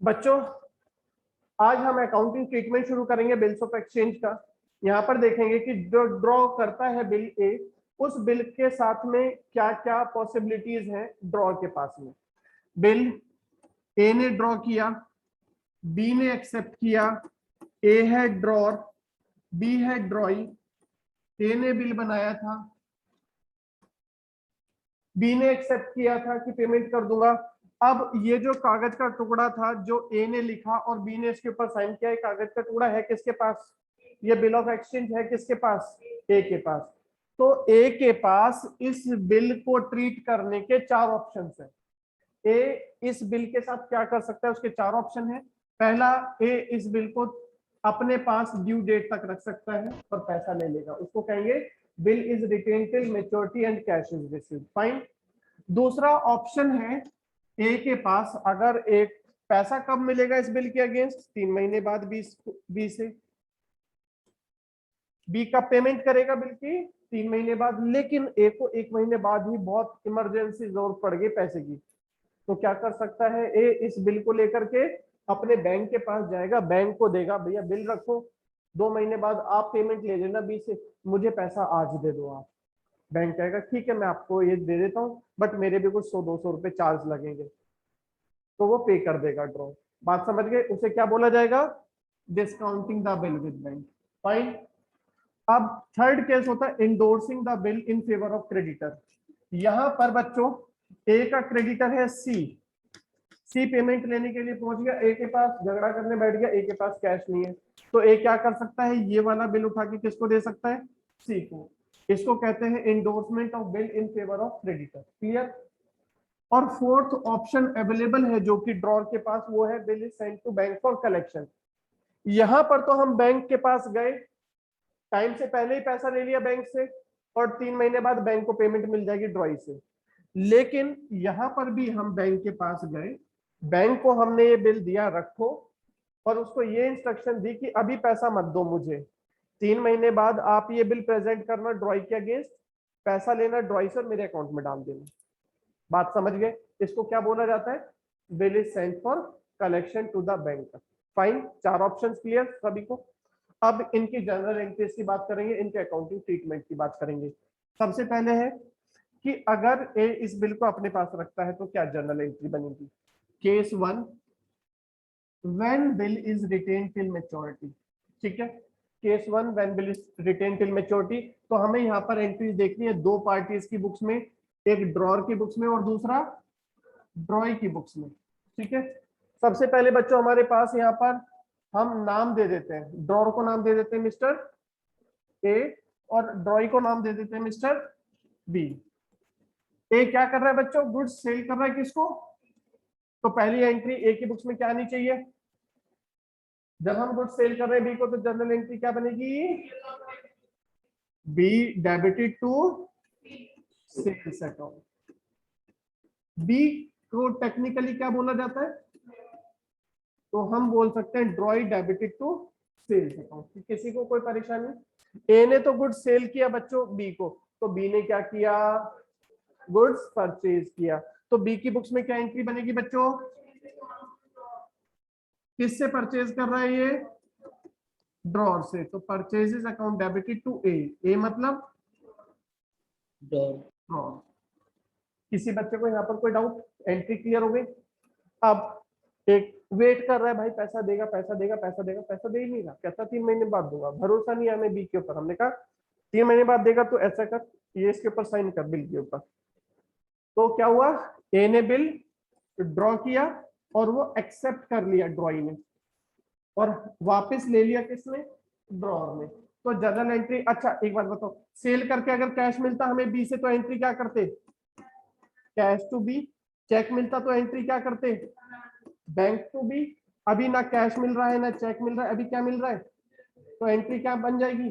बच्चों आज हम अकाउंटिंग ट्रीटमेंट शुरू करेंगे बिल्स ऑफ एक्सचेंज का। यहाँ पर देखेंगे कि जो ड्रॉ करता है बिल ए, उस बिल के साथ में क्या क्या पॉसिबिलिटीज हैं ड्रॉ के पास में। बिल ए ने ड्रॉ किया, बी ने एक्सेप्ट किया, ए है ड्रॉर, बी है ड्रॉई, ए ने बिल बनाया था, बी ने एक्सेप्ट किया था कि पेमेंट कर दूंगा। अब ये जो कागज का टुकड़ा था जो ए ने लिखा और बी ने इसके ऊपर साइन किया, कागज का टुकड़ा है किसके पास? ये बिल ऑफ एक्सचेंज है किसके पास? ए के पास। तो ए के पास इस बिल को ट्रीट करने के चार ऑप्शंस हैं। ए इस बिल के साथ क्या कर सकता है, उसके चार ऑप्शन है। पहला, ए इस बिल को अपने पास ड्यू डेट तक रख सकता है और पैसा ले लेगा, उसको कहेंगे bill is retain till maturity and cash is received. Fine. दूसरा ऑप्शन है, ए के पास अगर एक पैसा कब मिलेगा इस बिल के अगेंस्ट? 3 महीने बाद बी से। बी का पेमेंट करेगा बिल की 3 महीने बाद, लेकिन ए को 1 महीने बाद ही बहुत इमरजेंसी जरूरत पड़ गई पैसे की। तो क्या कर सकता है, ए इस बिल को लेकर के अपने बैंक के पास जाएगा, बैंक को देगा, भैया बिल रखो, 2 महीने बाद आप पेमेंट ले लेना बी से, मुझे पैसा आज दे दो आप। बैंक कहेगा ठीक है मैं आपको ये दे देता हूँ, बट मेरे भी कुछ 100-200 रुपए चार्ज लगेंगे, तो वो पे कर देगा ड्रॉ। बात समझ गए? उसे क्या बोला जाएगा? Discounting the bill with bank. Fine. अब थर्ड केस होता है endorsing the bill in favour of creditor. यहां पर बच्चों ए का क्रेडिटर है सी, सी पेमेंट लेने के लिए पहुंच गया, ए के पास झगड़ा करने बैठ गया, ए के पास कैश नहीं है, तो ए क्या कर सकता है, ये वाला बिल उठा के किसको दे सकता है? सी को। इसको कहते हैं endorsement of bill in favour of creditor. Clear? और फोर्थ ऑप्शन अवेलेबल है जो कि ड्रॉर के पास, वो है bill is sent to bank for collection. यहां पर तो हम बैंक के पास गए, टाइम से पहले ही पैसा ले लिया बैंक से, और 3 महीने बाद बैंक को पेमेंट मिल जाएगी ड्रॉई से। लेकिन यहां पर भी हम बैंक के पास गए, बैंक को हमने ये बिल दिया रखो, और उसको ये इंस्ट्रक्शन दी कि अभी पैसा मत दो मुझे, 3 महीने बाद आप ये बिल प्रेजेंट करना ड्रॉई के अगेंस्ट, पैसा लेना ड्रॉई से मेरे अकाउंट में डाल देना। बात समझ गए? इसको क्या बोला जाता है? Bill is sent for collection to the bank. Fine. 4 options clear सभी को? अब इनकी जनरल एंट्रीज की बात करेंगे, इनके अकाउंटिंग ट्रीटमेंट की बात करेंगे। सबसे पहले है कि अगर ए इस बिल को अपने पास रखता है तो क्या जनरल एंट्री बनेगी। Case 1, when bill is retain till maturity. ठीक है, case 1 when bill is retain till maturity. तो हमें यहाँ पर एंट्रीज देखनी है 2 पार्टीज की बुक्स में, एक ड्रॉर की बुक्स में और दूसरा ड्रॉई की बुक्स में। ठीक है, सबसे पहले बच्चों हमारे पास यहाँ पर हम नाम दे देते हैं, ड्रॉर को नाम दे देते हैं मिस्टर ए और ड्रॉई को नाम दे देते हैं मिस्टर बी। ए क्या कर रहा है बच्चों? गुड्स सेल कर रहा है किसको? तो पहली एंट्री ए की बुक्स में क्या आनी चाहिए? जब हम गुड्स सेल कर रहे हैं बी को, तो जनरल एंट्री क्या बनेगी? B debited to sales account. B को टेक्निकली क्या बोला जाता है? तो हम बोल सकते हैं drawee debited to sales account. किसी को कोई परेशानी? ए ने तो गुड्स सेल किया बच्चों बी को, तो बी ने क्या किया? गुड्स परचेज किया। तो बी की बुक्स में क्या एंट्री बनेगी बच्चों? किससे परचेज कर रहा है ये? ड्रॉर से। तो purchases account debited to A, A मतलब ड्रॉर। किसी बच्चे को यहाँ पर कोई डाउट? एंट्री क्लियर हो गई? अब एक वेट कर रहा है, भाई पैसा देगा पैसा देगा पैसा देगा, पैसा दे ही नहीं रहा, कहता 3 महीने बाद दूंगा, भरोसा नहीं है हमें बी के ऊपर। हमने कहा 3 महीने बाद देगा, तो ऐसा कर, ये इसके ऊपर साइन कर बिल के ऊपर। तो क्या हुआ, ए ने बिल ड्रॉ किया और वो एक्सेप्ट कर लिया ड्रॉई ने, और वापस ले लिया किसने? ड्रॉर ने। तो जनरल एंट्री, अच्छा एक बात बताओ, सेल करके अगर कैश मिलता हमें बी से, तो एंट्री क्या करते? Cash to B. चेक मिलता तो एंट्री क्या करते? Bank to B. अभी ना कैश मिल रहा है ना चेक मिल रहा है, अभी क्या मिल रहा है? तो एंट्री क्या बन जाएगी?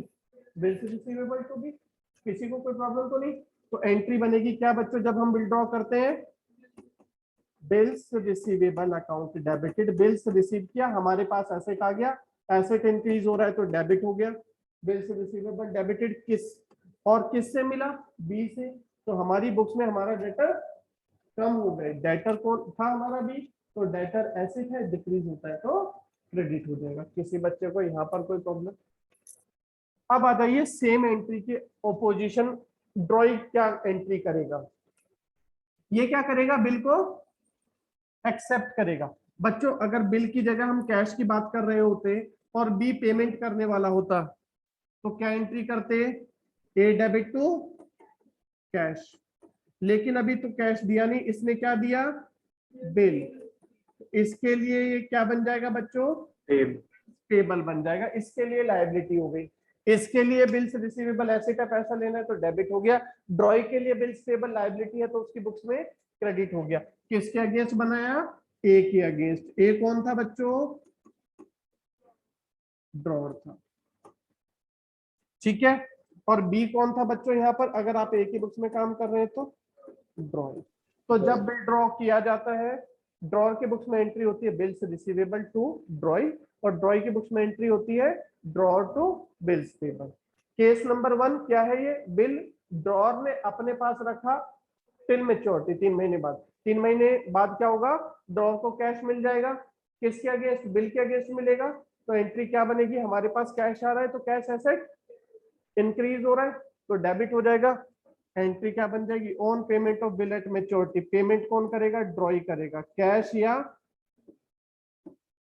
Bills receivable to B. किसी को कोई प्रॉब्लम तो नहीं? तो एंट्री बनेगी क्या बच्चों जब हम बिल ड्रॉ करते हैं? Bills receivable account debited. Bills receive किया, हमारे पास एसेट आ गया, एसेट इंक्रीज हो रहा है तो डेबिट हो गया। बिल्स रिसीवेबल डेबिटेड किस और किस से मिला? बी से। तो हमारी बुक्स में हमारा डेटर कम हो गए, डेटर कौन था? हमारा बी। तो डेटर एसेट है, डिक्रीज होता है तो क्रेडिट हो जाएगा। किसी बच्चे को यहाँ पर कोई प्रॉब्लम? अब आ जाइए सेम एंट्री के ओपोजिशन, ड्रॉइंग क्या एंट्री करेगा? ये क्या करेगा? बिल को एक्सेप्ट करेगा। बच्चों अगर बिल की जगह हम कैश की बात कर रहे होते और बी पेमेंट करने वाला होता तो क्या एंट्री करते? ए डेबिट टू कैश। लेकिन अभी तो कैश दिया नहीं, इसने क्या दिया? बिल। इसके लिए ये क्या बन जाएगा बच्चों? पेबल बन जाएगा। इसके लिए लायबिलिटी हो गई। इसके लिए बिल्स रिसीवेबल एसेट है, पैसा लेना है तो डेबिट हो गया। ड्रॉई के लिए बिल्स पेबल लायबिलिटी है तो उसकी बुक्स में क्रेडिट हो गया। किसके अगेंस्ट बनाया? ए के अगेंस्ट। ए कौन था बच्चों? ड्रॉर था, ठीक है। और बी कौन था बच्चों? यहाँ पर अगर आप ए की बुक्स में काम कर रहे हैं तो ड्रॉइंग। तो जब बिल ड्रॉ किया जाता है, ड्रॉर के बुक्स में एंट्री होती है बिल्स रिसीवेबल टू ड्रॉइंग, और ड्रॉइंग की बुक्स में एंट्री होती है drawer to bills payable. Case number 1 क्या है? ये बिल ड्रॉर ने अपने पास रखा टिल मेच्योरिटी, 3 महीने बाद। 3 महीने बाद क्या होगा? ड्रॉर को कैश मिल जाएगा। किसके अगेंस्ट? बिल के अगेंस्ट मिलेगा। तो एंट्री क्या बनेगी? हमारे पास कैश आ रहा है तो कैश एसेट इंक्रीज हो रहा है तो डेबिट हो जाएगा। एंट्री क्या बन जाएगी? On payment of bill eight maturity. Payment कौन करेगा? ड्रॉई करेगा। कैश या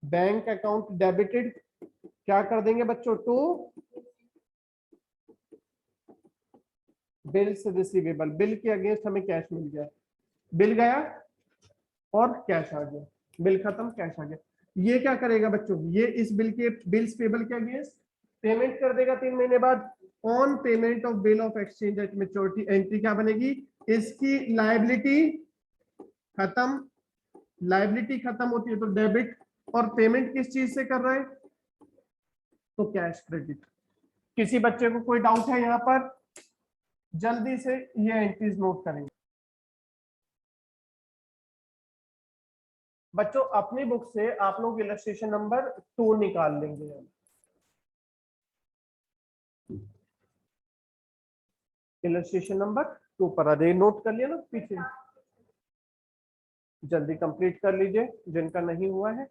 बैंक अकाउंट डेबिटेड क्या कर देंगे बच्चों? To bills receivable. बिल के अगेंस्ट हमें कैश मिल गया, बिल गया और कैश आ गया, बिल खत्म कैश आ गया। ये क्या करेगा बच्चों? ये इस बिल के बिल्स पेबल के अगेंस्ट पेमेंट कर देगा 3 महीने बाद। On payment of bill of exchange eight maturity entry क्या बनेगी? इसकी लायबिलिटी खत्म। लायबिलिटी खत्म होती है तो डेबिट, और पेमेंट किस चीज से कर रहे हैं? तो कैश क्रेडिट। किसी बच्चे को कोई डाउट है यहाँ पर? जल्दी से ये एंट्रीज नोट करेंगे बच्चों। अपनी बुक से आप लोग इलस्ट्रेशन नंबर 2 निकाल लेंगे। इलस्ट्रेशन नंबर 2 पर आ जाइए। नोट कर लिया ना पीछे? जल्दी कंप्लीट कर लीजिए जिनका नहीं हुआ है।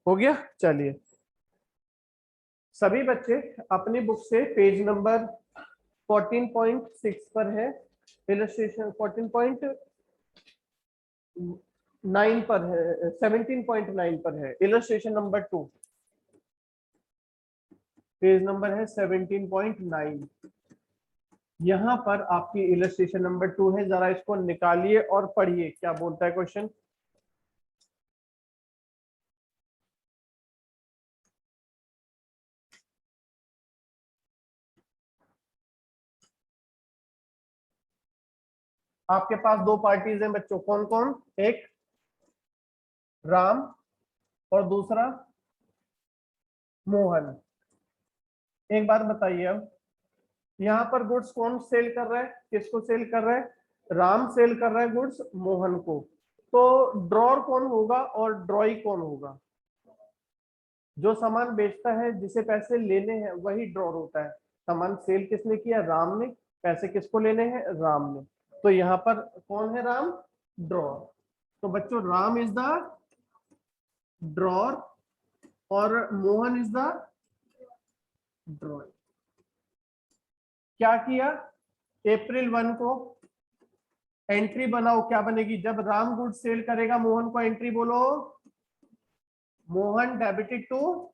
हो गया? चलिए सभी बच्चे अपनी बुक से पेज नंबर 14.6 पर है, इलस्ट्रेशन 14.9 पर है, 17.9 पर है, इलस्ट्रेशन नंबर 2। पेज नंबर है 17.9। यहाँ पर आपकी इलस्ट्रेशन नंबर 2 है। जरा इसको निकालिए और पढ़िए क्या बोलता है क्वेश्चन। आपके पास 2 पार्टीज हैं बच्चों, कौन कौन? एक राम और दूसरा मोहन। एक बात बताइए, अब यहाँ पर गुड्स कौन सेल कर रहा है? किसको सेल कर रहा है? राम सेल कर रहा है गुड्स मोहन को। तो ड्रॉर कौन होगा और ड्रॉई कौन होगा? जो सामान बेचता है, जिसे पैसे लेने हैं, वही ड्रॉर होता है। सामान सेल किसने किया? राम ने। पैसे किसको लेने हैं? राम ने। तो यहाँ पर कौन है? राम, ड्रॉर। तो बच्चों राम इज द ड्रॉर और मोहन इज द ड्रॉर। क्या किया? अप्रैल 1 को एंट्री बनाओ। क्या बनेगी? जब राम गुड सेल करेगा मोहन को, एंट्री बोलो Mohan debited to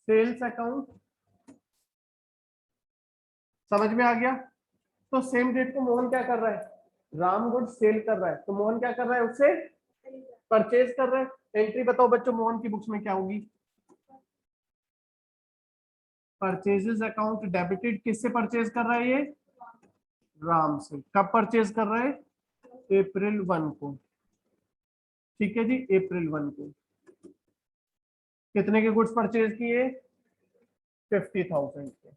sales account. समझ में आ गया? तो सेम डेट को मोहन क्या कर रहा है? राम गुड सेल कर रहा है तो मोहन क्या कर रहा है? उससे परचेज कर रहा है। एंट्री बताओ बच्चों मोहन की बुक्स में क्या होगी? Purchases account debited. किससे परचेज कर रहा है ये? राम से। कब परचेज कर रहा है? अप्रैल 1 को। ठीक है जी, अप्रैल 1 को। कितने के गुड्स परचेज किए? 50,000 के।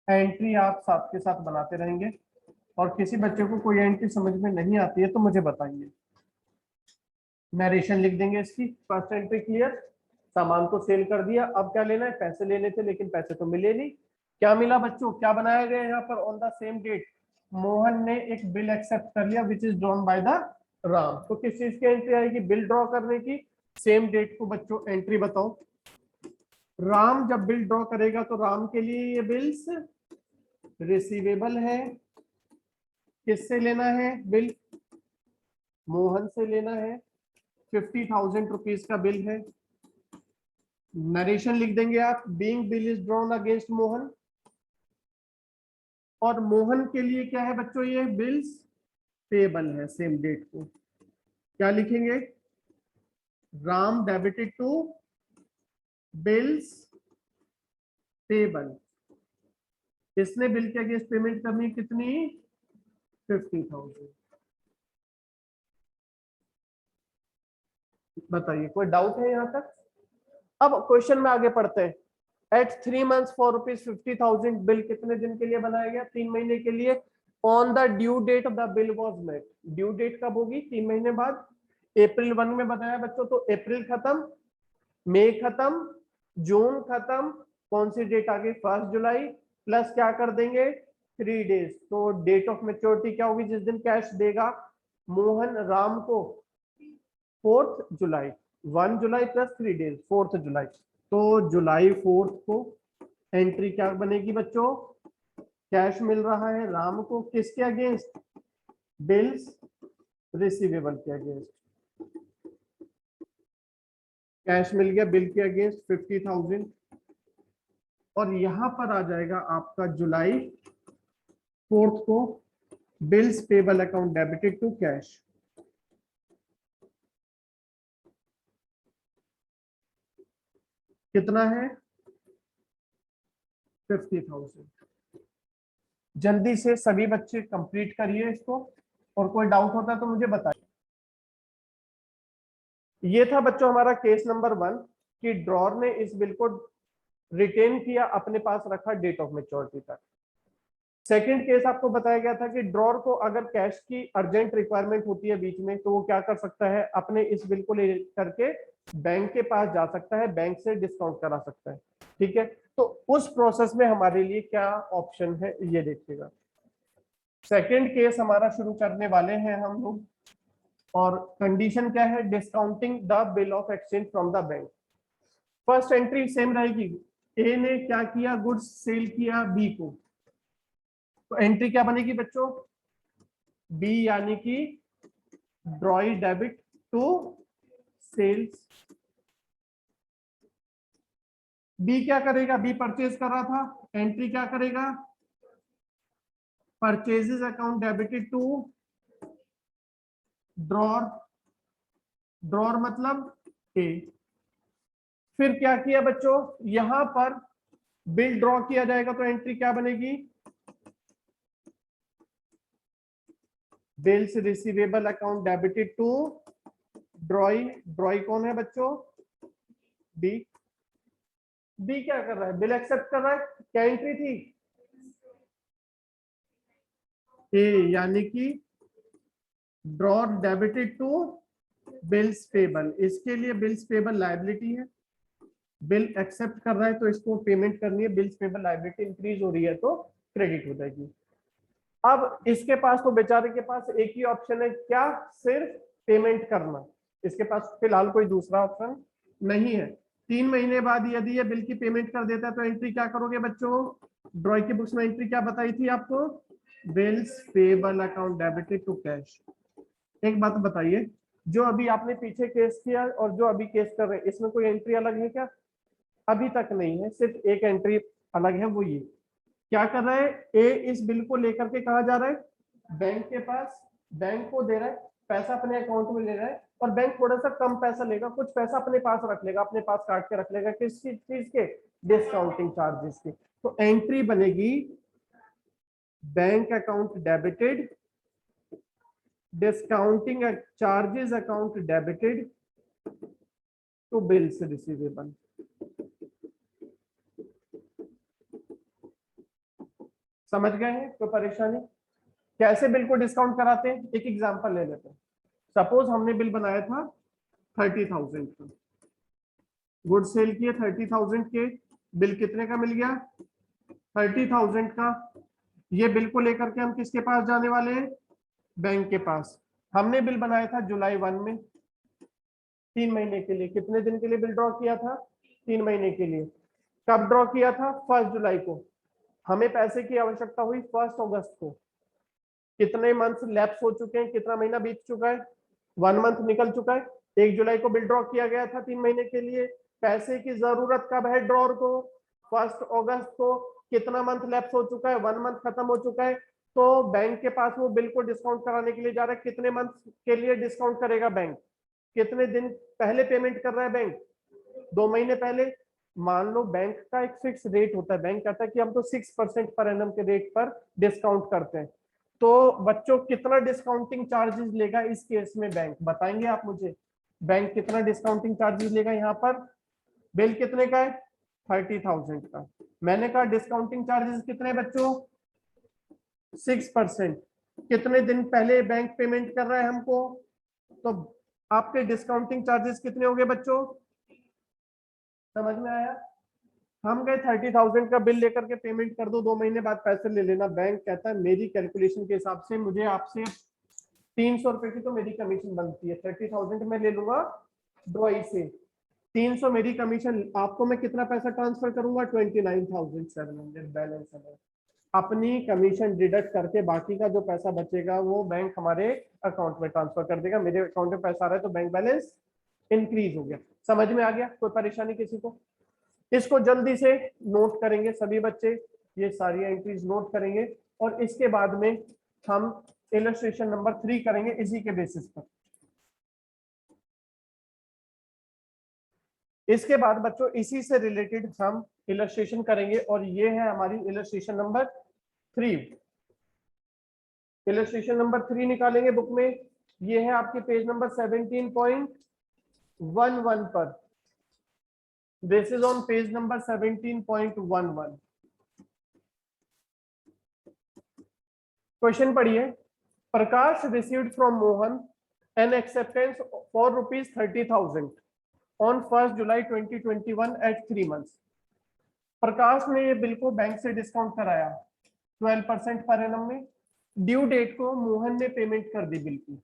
एंट्री आप साथ के साथ बनाते रहेंगे, और किसी बच्चे को कोई एंट्री समझ में नहीं आती है तो मुझे बताइए, नरेशन लिख देंगे इसकी। फर्स्ट एंट्री क्लियर, सामान तो सेल कर दिया, अब क्या लेना है? पैसे लेने थे लेकिन पैसे तो मिले नहीं। क्या मिला बच्चों? क्या बनाया गया यहाँ पर on the same date? Mohan ने एक बिल एक्सेप्ट कर लिया which is drawn by the Ram. तो किस चीज की एंट्री आएगी? बिल ड्रॉ करने की। सेम डेट को बच्चों एंट्री बताओ। राम जब बिल ड्रॉ करेगा तो राम के लिए ये बिल्स रिसीवेबल है। किससे लेना है बिल? मोहन से लेना है। 50,000 रुपीज का बिल है। नरेशन लिख देंगे आप, being bill is drawn against Mohan. और मोहन के लिए क्या है बच्चों? ये बिल्स पेबल है। सेम डेट को क्या लिखेंगे? Ram debited to bills payable. इसने बिल के अगेंस्ट पेमेंट करनी कितनी? 50,000। बताइए कोई डाउट है यहाँ तक? अब क्वेश्चन में आगे पढ़ते हैं। एट 3 months फॉर ₹50,000 बिल कितने दिन के लिए बनाया गया? 3 महीने के लिए। On the due date the bill was met. Due date कब होगी? 3 महीने बाद। अप्रैल 1 में बताया बच्चों, तो अप्रैल खत्म, मई खत्म, जून खत्म, कौन सी डेट आ गई? 1 जुलाई प्लस क्या कर देंगे? 3 days। तो डेट ऑफ मेच्योरिटी क्या होगी जिस दिन कैश देगा मोहन राम को? 4 जुलाई। 1 जुलाई प्लस 3 days 4 जुलाई। तो जुलाई 4 को एंट्री क्या बनेगी बच्चों? कैश मिल रहा है राम को किसके अगेंस्ट? बिल्स रिसीवेबल के अगेंस्ट। कैश मिल गया बिल के अगेंस्ट 50,000। और यहां पर आ जाएगा आपका जुलाई 4 को bills payable account debited to cash. कितना है? 50,000। जल्दी से सभी बच्चे कंप्लीट करिए इसको, और कोई डाउट होता है तो मुझे बताइए। ये था बच्चों हमारा केस नंबर 1 कि ड्रॉर ने इस बिल को रिटेन किया, अपने पास रखा डेट ऑफ मेच्योरिटी तक। सेकंड केस आपको बताया गया था कि ड्रॉर को अगर कैश की अर्जेंट रिक्वायरमेंट होती है बीच में, तो वो क्या कर सकता है? अपने इस बिल को ले करके बैंक के पास जा सकता है, बैंक से डिस्काउंट करा सकता है। ठीक है, तो उस प्रोसेस में हमारे लिए क्या ऑप्शन है ये देखिएगा। सेकंड केस हमारा शुरू करने वाले हैं हम लोग, और कंडीशन क्या है? Discounting the bill of exchange from the bank. First entry same रहेगी। ए ने क्या किया? गुड्स सेल किया बी को, तो एंट्री क्या बनेगी बच्चों? बी, यानी कि drawee debit to sales. B क्या करेगा? बी परचेज कर रहा था, एंट्री क्या करेगा? Purchases account debited to drawer. Drawer मतलब ए। फिर क्या किया बच्चों? यहां पर बिल ड्रॉ किया जाएगा, तो एंट्री क्या बनेगी? Bills receivable account debited to drawee. Drawee कौन है बच्चों? बी। बी क्या कर रहा है? बिल एक्सेप्ट कर रहा है। क्या एंट्री थी? ए, यानी कि draw debited to bills payable. इसके लिए बिल्स पेबल लायबिलिटी है, बिल एक्सेप्ट कर रहा है तो इसको पेमेंट करनी है। बिल्स पेबल लायबिलिटी इंक्रीज हो रही है तो क्रेडिट हो जाएगी। अब इसके पास तो बेचारे के पास एक ही ऑप्शन है, क्या? सिर्फ पेमेंट करना। इसके पास फिलहाल कोई दूसरा ऑप्शन नहीं है। 3 महीने बाद यदि ये बिल की पेमेंट कर देता है तो एंट्री क्या करोगे बच्चों? ड्रॉ की बुक्स में एंट्री क्या बताई थी आपको? Bills payable account debited to cash. एक बात बताइए, जो अभी आपने पीछे केस किया और जो अभी केस कर रहे हैं, इसमें कोई एंट्री अलग है क्या? अभी तक नहीं है, सिर्फ एक एंट्री अलग है, वो ये क्या कर रहा है? ए इस बिल को लेकर के कहा जा रहा है? बैंक के पास। बैंक को दे रहा है, पैसा अपने अकाउंट में ले रहा है, और बैंक थोड़ा सा कम पैसा लेगा, कुछ पैसा अपने पास रख लेगा, अपने पास काट के रख लेगा। किस चीज के? डिस्काउंटिंग चार्जेस के। तो एंट्री बनेगी bank account debited, discounting charges account debited to bills receivable. समझ गए हैं? तो परेशानी कैसे बिल को डिस्काउंट कराते हैं? एक एग्जांपल ले लेते हैं। सपोज हमने बिल बनाया था 30,000 का, गुड सेल किए 30,000 के, बिल कितने का मिल गया? 30,000 का। ये बिल को लेकर के हम किसके पास जाने वाले हैं? बैंक के पास। हमने बिल बनाया था जुलाई 1 में 3 महीने के लिए। कितने दिन के लिए बिल ड्रॉ किया था? 3 महीने के लिए। कब ड्रॉ किया था? 1 जुलाई को। हमें पैसे की आवश्यकता हुई 1 अगस्त को। कितने मंथ लैप्स हो चुके हैं? कितना महीना बीत चुका है? 1 मंथ निकल चुका है। 1 जुलाई को बिल ड्रॉ किया गया था 3 महीने के लिए। पैसे की जरूरत कब है ड्रॉर को? 1 अगस्त को। कितना मंथ लैप्स हो चुका है? 1 मंथ खत्म हो चुका है। तो बैंक के पास वो बिल को डिस्काउंट कराने के लिए जा रहा है। कितने मंथ के लिए डिस्काउंट करेगा बैंक? कितने दिन पहले पेमेंट कर रहा है बैंक? 2 महीने पहले। मान लो बैंक का एक फिक्स रेट होता है, बैंक कहता है कि हम तो 6% पर एनम के रेट पर डिस्काउंट करते हैं। तो बच्चों कितना डिस्काउंटिंग चार्जेस लेगा इस केस में बैंक? बताएंगे आप मुझे? बैंक कितना डिस्काउंटिंग चार्जेस लेगा यहाँ पर? बिल कितने का है? 30,000 का। मैंने कहा डिस्काउंटिंग चार्जेस कितने बच्चों? 6%। कितने दिन पहले बैंक पेमेंट कर रहा है हमको? तो आपके डिस्काउंटिंग चार्जेस कितने होंगे बच्चों? समझ में आया? हम गए 30,000 का बिल लेकर के पेमेंट कर दो, 2 महीने बाद पैसे ले लेना। बैंक कहता है मेरी कैलकुलेशन के हिसाब से मुझे आपसे 300 रुपए की तो मेरी कमीशन बनती है, 30,000 मैं ले लूंगा ड्रॉई से। 300 मेरी कमीशन, आपको मैं कितना पैसा ट्रांसफर करूंगा? 29,700 बैलेंस है। अपनी कमीशन डिडक्ट करके बाकी का जो पैसा बचेगा वो बैंक हमारे अकाउंट में ट्रांसफर कर देगा। मेरे अकाउंट में पैसा आ रहा है तो बैंक बैलेंस इंक्रीज हो गया। समझ में आ गया? कोई परेशानी किसी को? इसको जल्दी से नोट करेंगे सभी बच्चे, ये सारी एंट्रीज नोट करेंगे और इसके बाद में हम इलस्ट्रेशन नंबर 3 करेंगे इसी के बेसिस पर। इसके बाद बच्चों इसी से रिलेटेड हम इलस्ट्रेशन करेंगे और ये है हमारी इलस्ट्रेशन नंबर 3। इलस्ट्रेशन नंबर 3 निकालेंगे बुक में। ये है आपके पेज नंबर 17.11 पर। This is on page number 17.11। Question पढ़िए। Prakash received from Mohan an acceptance for ₹30,000 on 1 July 2021 at 3 months। Prakash ने ये बिल को बैंक से डिस्काउंट कराया 12% पर एनम में। ड्यू डेट को मोहन ने पेमेंट कर दी बिल की।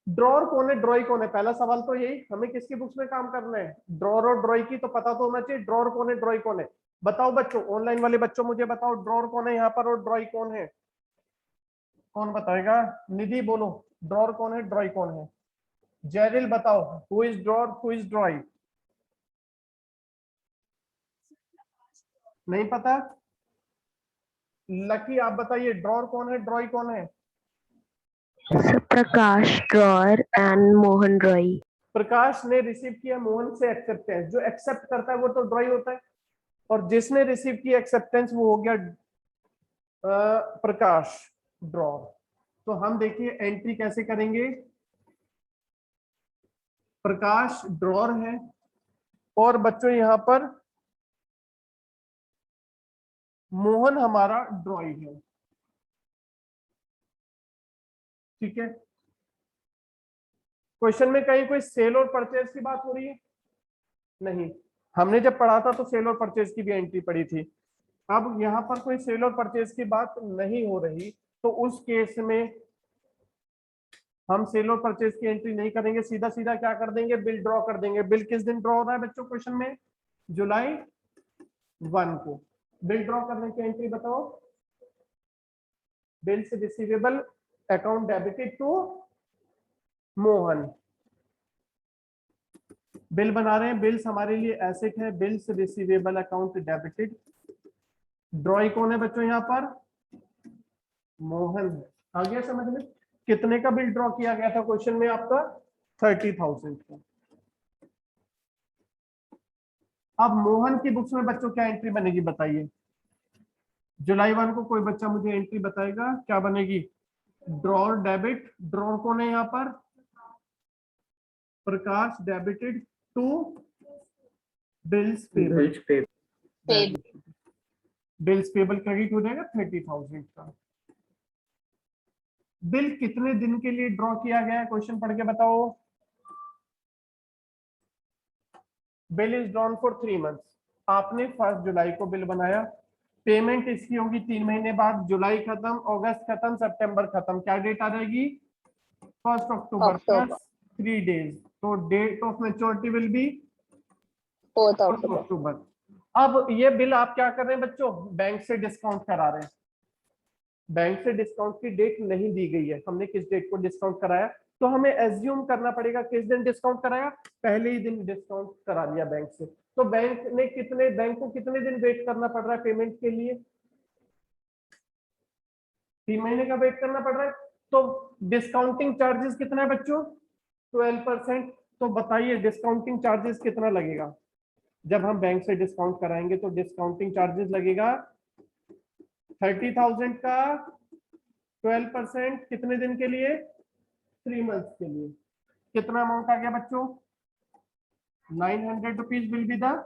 ड्रॉर कौन है, ड्रॉई कौन है? पहला सवाल तो यही, हमें किसकी बुक्स में काम करना है? ड्रॉर और ड्रॉई की तो पता तो होना चाहिए। ड्रॉर कौन है, ड्रॉई कौन है? बताओ बच्चों, ऑनलाइन वाले बच्चों मुझे बताओ, ड्रॉर कौन है यहाँ पर और ड्रॉई कौन है? कौन बताएगा? निधि बोलो, ड्रॉर कौन है, ड्रॉई कौन है? जेरिल बताओ, who is drawer, who is ड्रॉई? नहीं पता? लकी आप बताइए, ड्रॉर कौन है, ड्रॉई कौन है? प्रकाश ड्रॉर एंड मोहन ड्रॉई। प्रकाश ने रिसीव किया, मोहन से एक्सेप्टेंस। जो एक्सेप्ट करता है वो तो ड्रॉई होता है और जिसने रिसीव किया एक्सेप्टेंस वो हो गया प्रकाश, ड्रॉर। तो हम देखिए एंट्री कैसे करेंगे। प्रकाश ड्रॉर है और बच्चों यहां पर मोहन हमारा ड्रॉई है। ठीक है। क्वेश्चन में कहीं कोई सेल और परचेज की बात हो रही है? नहीं। हमने जब पढ़ा था तो सेल और परचेज की भी एंट्री पड़ी थी। अब यहाँ पर कोई सेल और परचेज की बात नहीं हो रही तो उस केस में हम सेल और परचेज की एंट्री नहीं करेंगे, सीधा सीधा क्या कर देंगे? बिल ड्रॉ कर देंगे। बिल किस दिन ड्रॉ हो रहा है बच्चों क्वेश्चन में? जुलाई 1 को। बिल ड्रॉ करने की एंट्री बताओ। Bills receivable account debited to Mohan. Bill बना रहे हैं, बिल्स हमारे लिए एसेट है, bills receivable account debited. Drawee कौन है बच्चों यहाँ पर? मोहन है। आ गया समझ में? कितने का बिल ड्रॉ किया गया था क्वेश्चन में आपका? 30,000 का। अब मोहन की बुक्स में बच्चों क्या एंट्री बनेगी बताइए? जुलाई 1 को कोई बच्चा मुझे एंट्री बताएगा क्या बनेगी? Drawer debit. ड्रॉर कौन है यहाँ पर? Prakash, debited to bills payable. Bills payable credit हो जाएगा 30,000 का। बिल कितने दिन के लिए ड्रॉ किया गया है क्वेश्चन पढ़ के बताओ। Bill is drawn for 3 months। आपने 1 जुलाई को बिल बनाया, पेमेंट इसकी होगी 3 महीने बाद, जुलाई खत्म, अगस्त खत्म, सितंबर खत्म, क्या डेट आ जाएगी 1 अक्टूबर अक्टूबर, प्लस 3 डेज, तो date of maturity will be 4 4 October. October. अब ये बिल आप क्या कर रहे हैं बच्चों, बैंक से डिस्काउंट करा रहे हैं। बैंक से डिस्काउंट की डेट नहीं दी गई है, हमने किस डेट को डिस्काउंट कराया, तो हमें एज्यूम करना पड़ेगा किस दिन डिस्काउंट कराया, पहले ही दिन डिस्काउंट करा लिया बैंक से। तो बैंक को कितने दिन वेट करना पड़ रहा है पेमेंट के लिए, 3 महीने का वेट करना पड़ रहा है। तो डिस्काउंटिंग चार्जेस कितना है बच्चों, 12%। तो बताइए डिस्काउंटिंग चार्जेस कितना लगेगा, जब हम बैंक से डिस्काउंट कराएंगे तो डिस्काउंटिंग चार्जेस लगेगा 30,000 का 12% कितने दिन के लिए, 3 मंथ्स के लिए। कितना अमाउंट आ गया बच्चों, 900 rupees will be the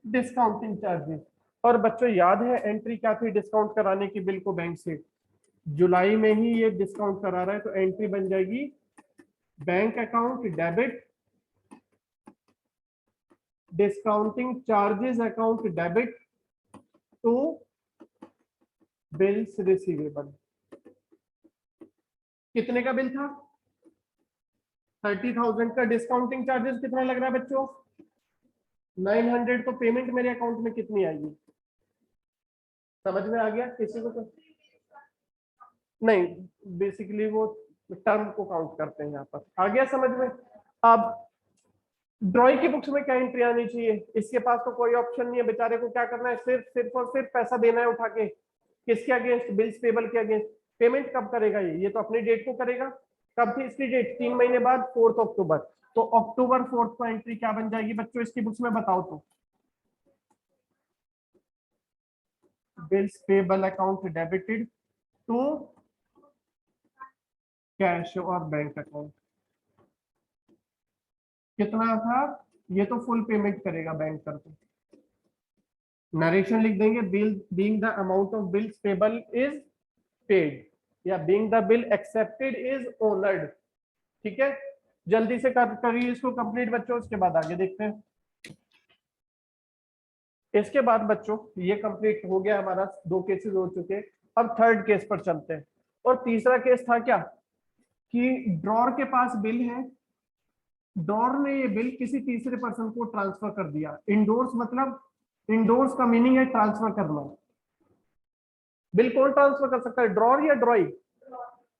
discounting charges. और बच्चों याद है एंट्री क्या थी डिस्काउंट कराने की बिल को बैंक से, जुलाई में ही ये डिस्काउंट करा रहा है, तो एंट्री बन जाएगी bank account debit, discounting charges account debit to bills receivable. कितने का बिल था, 30,000 का, डिस्काउंटिंग चार्जेस कितना लग रहा है बच्चों 900, तो पेमेंट मेरे अकाउंट में कितनी आएगी, समझ में आ गया किसी को तो? नहीं, बेसिकली वो टर्म को काउंट करते हैं यहाँ पर, आ गया समझ में। अब ड्रॉइंग की बुक्स में क्या एंट्री आनी चाहिए, इसके पास तो कोई ऑप्शन नहीं है, बेचारे को क्या करना है, सिर्फ और सिर्फ पैसा देना है उठा के, किसके अगेंस्ट, बिल्स पेबल के अगेंस्ट। पेमेंट कब करेगा ये तो अपनी डेट को करेगा, कब थी इसकी डेट, 3 महीने बाद 4 अक्टूबर, तो अक्टूबर 4 को एंट्री क्या बन जाएगी बच्चों इसकी बुक्स में, बताओ तो, bills payable account debited to cash और बैंक अकाउंट। कितना था, ये तो फुल पेमेंट करेगा बैंक करके, नरेशन लिख देंगे, bill being the amount of bills payable is paid, या being the bill accepted is honoured. ठीक है, जल्दी से करिए इसको कंप्लीट बच्चों, उसके बाद आगे देखते हैं। इसके बाद बच्चों ये कंप्लीट हो गया हमारा, 2 केसेस हो चुके, अब थर्ड केस पर चलते हैं। और तीसरा केस था क्या, कि ड्रॉर के पास बिल है, ड्रॉर ने ये बिल किसी तीसरे पर्सन को ट्रांसफर कर दिया। इंडोर्स मतलब, इंडोर्स का मीनिंग है ट्रांसफर करना। बिल कौन ट्रांसफर कर सकता है, ड्रॉर या ड्रॉई,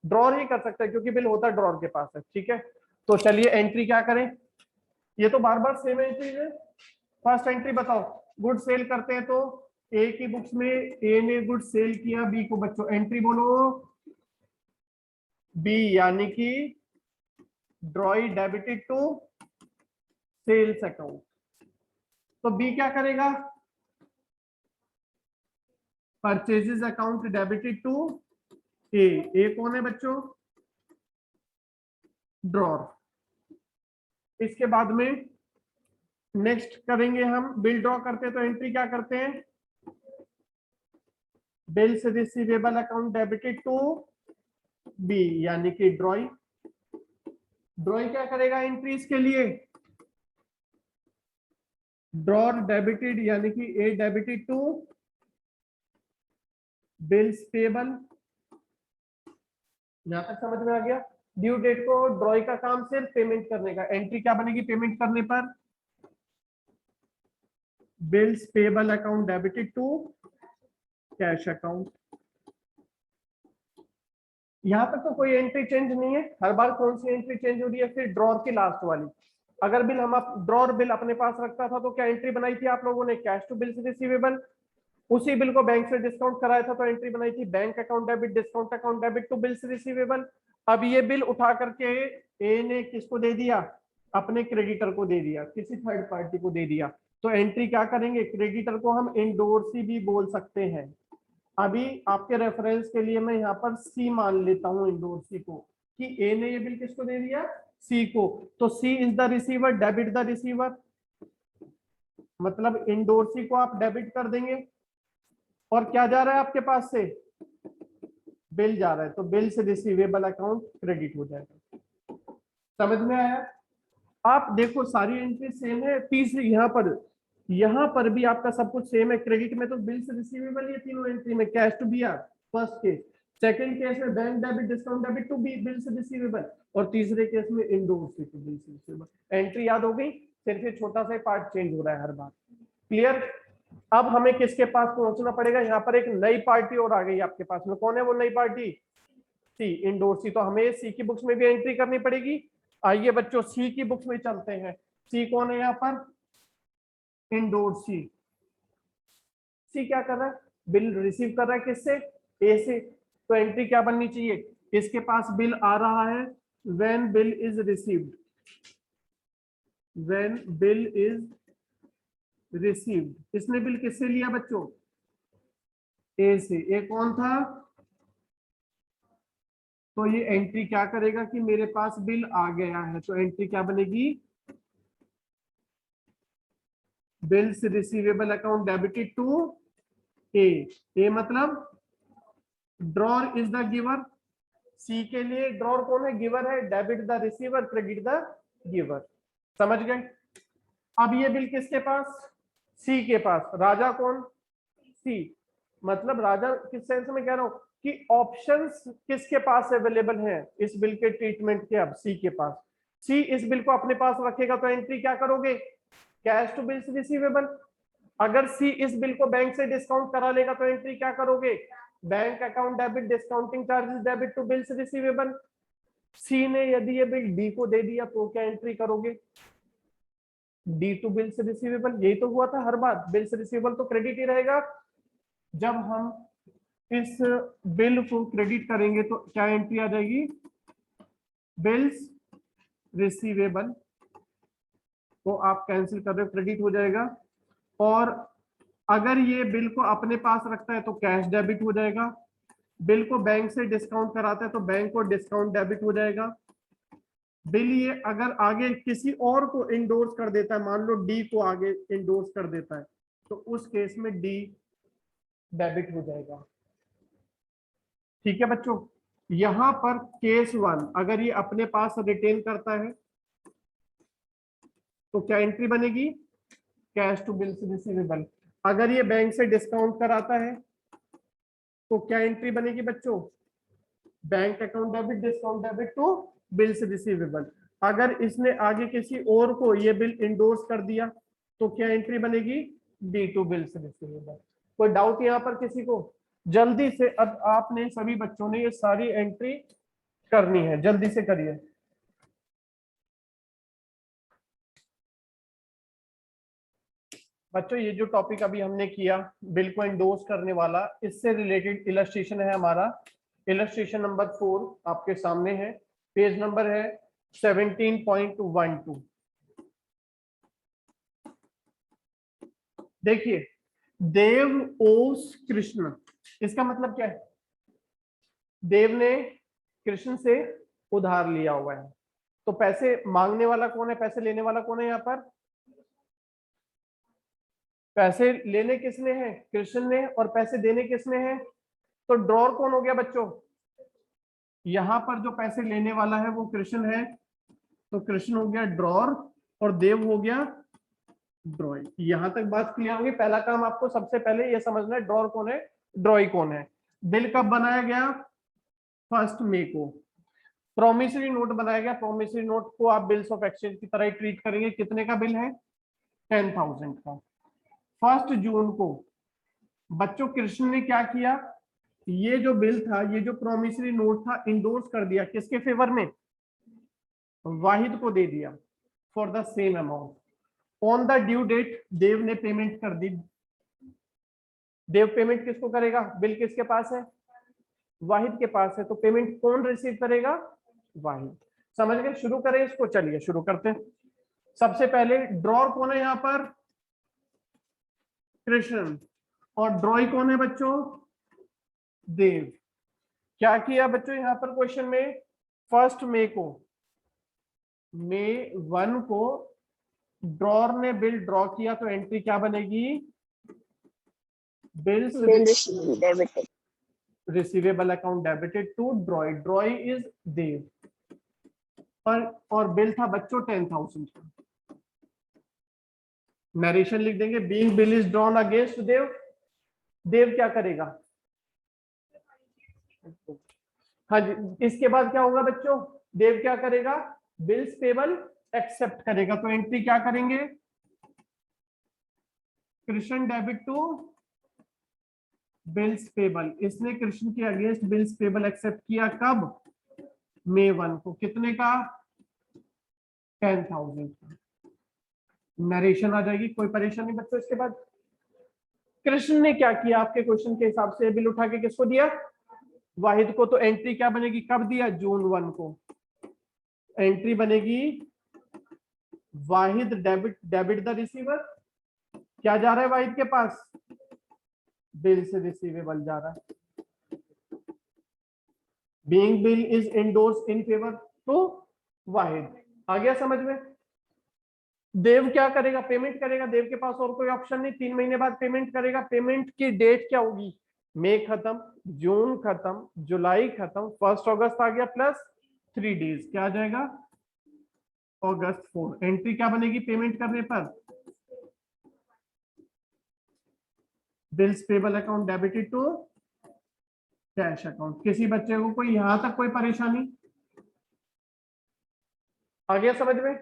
ड्रॉर ही कर सकता है क्योंकि बिल होता ड्रॉर के पास है। ठीक है, तो चलिए एंट्री क्या करें, ये तो बार बार सेम एंट्री है। फर्स्ट एंट्री बताओ, गुड सेल करते हैं तो ए की बुक्स में ए ने गुड सेल किया बी को, बच्चों एंट्री बोलो बी, यानी कि drawee debited to sales account. तो बी क्या करेगा, purchases account debited to A कौन है बच्चों, ड्रॉर। इसके बाद में नेक्स्ट करेंगे हम, बिल ड्रॉ करते हैं तो एंट्री क्या करते हैं, bills receivable account debited to B, यानी कि ड्रॉई। ड्रॉई क्या करेगा एंट्रीज के लिए, ड्रॉर डेबिटेड यानी कि ए डेबिटेड टू बिल्स पेबल। यहां तक समझ में आ गया। ड्यू डेट को ड्रॉई का काम सिर्फ पेमेंट करने का, एंट्री क्या बनेगी पेमेंट करने पर, bills payable account debited to cash account. यहां तक तो कोई एंट्री चेंज नहीं है, हर बार कौन सी एंट्री चेंज हो रही है, फिर ड्रॉर की लास्ट वाली। अगर बिल हम ड्रॉर बिल अपने पास रखता था तो क्या एंट्री बनाई थी आप लोगों ने, कैश टू बिल्स रिसीवेबल। उसी बिल को बैंक से डिस्काउंट कराया था तो एंट्री बनाई थी bank account debit, discount account debit to bills receivable. अब ये बिल उठा करके ए ने किसको दे दिया, अपने क्रेडिटर को दे दिया, किसी थर्ड पार्टी को दे दिया, तो एंट्री क्या करेंगे, क्रेडिटर को हम इंडोर्सी भी बोल सकते हैं। अभी आपके रेफरेंस के लिए मैं यहाँ पर सी मान लेता हूँ इंडोर्सी को, कि ए ने ये बिल किसको दे दिया, सी को, तो C is the receiver, debit the receiver, मतलब इंडोर्सी को आप डेबिट कर देंगे। और क्या जा रहा है आपके पास से, बिल जा रहा है, तो बिल से रिसीवेबल अकाउंट क्रेडिट हो जाएगा। समझ में आया। आप देखो सारी एंट्री सेम है, तीसरी यहाँ पर यहाँ पर भी आपका सब कुछ सेम है। क्रेडिट में तो बिल्स रिसीवेबल ये तीनों एंट्री में, cash to B R first case, second case में bank debit discount debit to B bills receivable, और तीसरे केस में endorse to bills receivable. Entry याद हो गई, सिर्फ ये छोटा सा पार्ट चेंज हो रहा है हर बार। क्लियर? अब हमें किसके पास पहुंचना पड़ेगा? यहाँ पर एक नई पार्टी और आ गई आपके पास में। कौन है वो नई पार्टी? सी, इंडोर्स सी। तो हमें सी की बुक्स में भी एंट्री करनी पड़ेगी। आइए बच्चों सी की बुक्स में चलते हैं। सी कौन है यहाँ पर? इंडोर्स सी। सी क्या कर रहा है? बिल रिसीव कर रहा है किससे? ए से। तो एंट्री क्या बननी चाहिए? इसके पास बिल आ रहा है, when bill is received, when bill is received. इसने बिल किससे लिया बच्चों? ए से। ए कौन था? तो ये एंट्री क्या करेगा कि मेरे पास बिल आ गया है, तो एंट्री क्या बनेगी? Bills receivable account debited to A. A मतलब drawer is the giver. C के लिए ड्रॉर कौन है? गिवर है। Debit the receiver, credit the giver. समझ गए? अब ये बिल किसके पास? सी के पास। राजा कौन? सी। मतलब राजा किस सेंस में कह रहा हूं कि ऑप्शंस किसके पास अवेलेबल हैं इस बिल के ट्रीटमेंट के? अब सी के पास। सी इस बिल को अपने पास रखेगा तो एंट्री क्या करोगे? Cash to bills receivable. अगर सी इस बिल को बैंक से डिस्काउंट करा लेगा तो एंट्री क्या करोगे? Bank account debit discounting charges debit to bills receivable. C ने यदि ये बिल डी को दे दिया तो क्या एंट्री करोगे? D to bills receivable. यही तो हुआ था हर बार, बिल्स रिसीवेबल तो क्रेडिट ही रहेगा। जब हम इस बिल को क्रेडिट करेंगे तो क्या एंट्री आ जाएगी? Bills receivable. तो आप कैंसिल कर रहे हो, क्रेडिट हो जाएगा। और अगर ये बिल को अपने पास रखता है तो कैश डेबिट हो जाएगा। बिल को बैंक से डिस्काउंट कराता है तो बैंक को डिस्काउंट डेबिट हो जाएगा। बिल ये अगर आगे किसी और को इंडोर्स कर देता है, मान लो डी को आगे इंडोर्स कर देता है, तो उस केस में डी डेबिट हो जाएगा। ठीक है बच्चों? यहां पर केस वन, अगर ये अपने पास रिटेन करता है तो क्या एंट्री बनेगी? Cash to bills receivable. अगर ये बैंक से डिस्काउंट कराता है तो क्या एंट्री बनेगी बच्चों? Bank account debit discount debit to bills receivable. अगर इसने आगे किसी और को ये बिल इंडोर्स कर दिया तो क्या एंट्री बनेगी? D to bills receivable. कोई डाउट यहाँ पर किसी को? जल्दी से अब आपने सभी बच्चों ने ये सारी एंट्री करनी है, जल्दी से करिए। बच्चों ये जो टॉपिक अभी हमने किया बिल को इंडोर्स करने वाला, इससे रिलेटेड इलस्ट्रेशन है हमारा। इलस्ट्रेशन नंबर 4 आपके सामने है, पेज नंबर है 17.12। देखिए, देव ओस कृष्ण, इसका मतलब क्या है? देव ने कृष्ण से उधार लिया हुआ है। तो पैसे मांगने वाला कौन है, पैसे लेने वाला कौन है? यहाँ पर पैसे लेने किसने हैं? कृष्ण ने। और पैसे देने किसने हैं? तो ड्रॉर कौन हो गया बच्चों? यहाँ पर जो पैसे लेने वाला है वो कृष्ण है, तो कृष्ण हो गया ड्रॉर और देव हो गया ड्रॉई। यहां तक बात क्लियर होगी। पहला काम आपको सबसे पहले ये समझना है ड्रॉर कौन है, ड्रॉई कौन है। बिल कब बनाया गया? 1 मई को। प्रोमिसरी नोट बनाया गया। प्रोमिसरी नोट को आप बिल्स ऑफ एक्सचेंज की तरह ही ट्रीट करेंगे। कितने का बिल है? 10,000 का। 1 जून को बच्चों कृष्ण ने क्या किया? ये जो बिल था, ये जो प्रोमिसरी नोट था, इंडोर्स कर दिया किसके फेवर में? वाहिद को दे दिया for the same amount. On the due date Dev ने पेमेंट कर दी। देव पेमेंट किसको करेगा? बिल किसके पास है? वाहिद के पास है। तो पेमेंट कौन रिसीव करेगा? वाहिद। समझ गए? शुरू करें इसको, चलिए शुरू करते हैं। सबसे पहले ड्रॉर कौन है यहाँ पर? कृष्ण। और ड्रॉई कौन है बच्चों? देव। क्या किया बच्चों यहाँ पर क्वेश्चन में? 1 मई को, मई 1 को ड्रॉर ने बिल ड्रॉ किया तो एंट्री क्या बनेगी? Bills debited. Receivable account debited to drawee. Drawee is Dev. पर और बिल था बच्चों 10,000 का। नरेशन लिख देंगे, being bill is drawn against Dev. Dev क्या करेगा? हाँ जी, इसके बाद क्या होगा बच्चों? देव क्या करेगा? बिल्स पेबल एक्सेप्ट करेगा। तो एंट्री क्या करेंगे? Krishna debit to bills payable. इसने कृष्ण के अगेंस्ट बिल्स पेबल एक्सेप्ट किया कब? May 1 को। कितने का? 10,000 का। नरेशन आ जाएगी, कोई परेशानी बच्चों? इसके बाद कृष्ण ने क्या किया आपके क्वेश्चन के हिसाब से? बिल उठा के किसको दिया? वाहिद को। तो एंट्री क्या बनेगी? कब दिया? जून 1 को। एंट्री बनेगी वाहिद डेबिट द रिसीवर। क्या जा रहा है वाहिद के पास? बिल से रिसीवेबल जा रहा है। Being bill is endorse in favour to Wahid. आ गया समझ में? देव क्या करेगा? पेमेंट करेगा। देव के पास और कोई ऑप्शन नहीं, 3 महीने बाद पेमेंट करेगा। पेमेंट की डेट क्या होगी? मई खत्म, जून खत्म, जुलाई खत्म, 1 अगस्त आ गया प्लस 3 डेज, क्या आ जाएगा? अगस्त 4। एंट्री क्या बनेगी पेमेंट करने पर? Bills payable account debited to cash account. किसी बच्चे को कोई यहां तक कोई परेशानी? आ गया समझ में?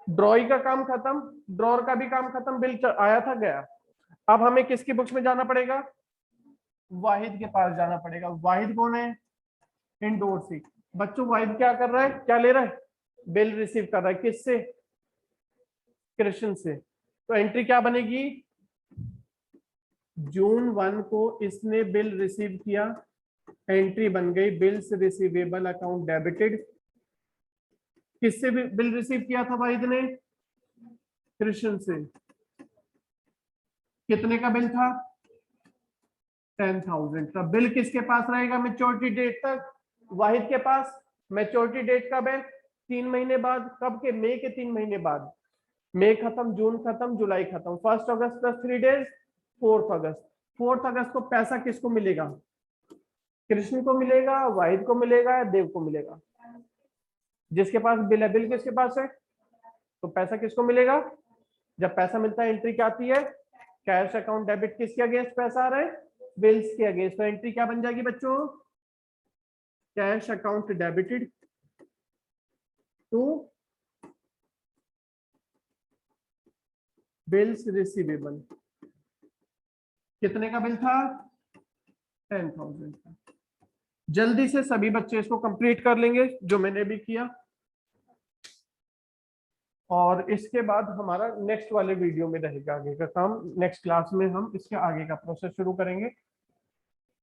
ड्रॉई का काम खत्म, ड्रॉर का भी काम खत्म, बिल आया था गया। अब हमें किसकी बुक्स में जाना पड़ेगा? वाहिद के पास जाना पड़ेगा। वाहिद कौन है? इंडोर्सी। बच्चों वाहिद क्या कर रहा है? क्या ले रहा है? बिल रिसीव कर रहा है। किससे? कृष्ण से। तो एंट्री क्या बनेगी? जून 1 को इसने बिल रिसीव किया, एंट्री बन गई बिल्स रिसीवेबल अकाउंट डेबिटेड। किससे बिल रिसीव किया था वाहिद ने? कृष्ण से। कितने का बिल था? 10,000 का। बिल किसके पास रहेगा मैच्योरिटी डेट तक? वाहिद के पास। मैच्योरिटी डेट कब है? 3 महीने बाद। कब के? मई के 3 महीने बाद। मई खत्म, जून खत्म, जुलाई खत्म, 1 अगस्त प्लस 3 डेज 4 अगस्त। 4 अगस्त को पैसा किसको मिलेगा? कृष्ण को मिलेगा, वाहिद को मिलेगा, या देव को मिलेगा? जिसके पास बिल है। बिल किसके पास है? तो पैसा किसको मिलेगा? जब पैसा मिलता है एंट्री क्या आती है? Cash account debit. किसके अगेंस्ट पैसा आ रहा है? बिल्स के अगेंस्ट। तो एंट्री क्या बन जाएगी बच्चों? Cash account debited to bills receivable. कितने का बिल था? 10,000 का। जल्दी से सभी बच्चे इसको कंप्लीट कर लेंगे जो मैंने भी किया, और इसके बाद हमारा नेक्स्ट वाले वीडियो में रहेगा आगे का काम। नेक्स्ट क्लास में हम इसके आगे का प्रोसेस शुरू करेंगे।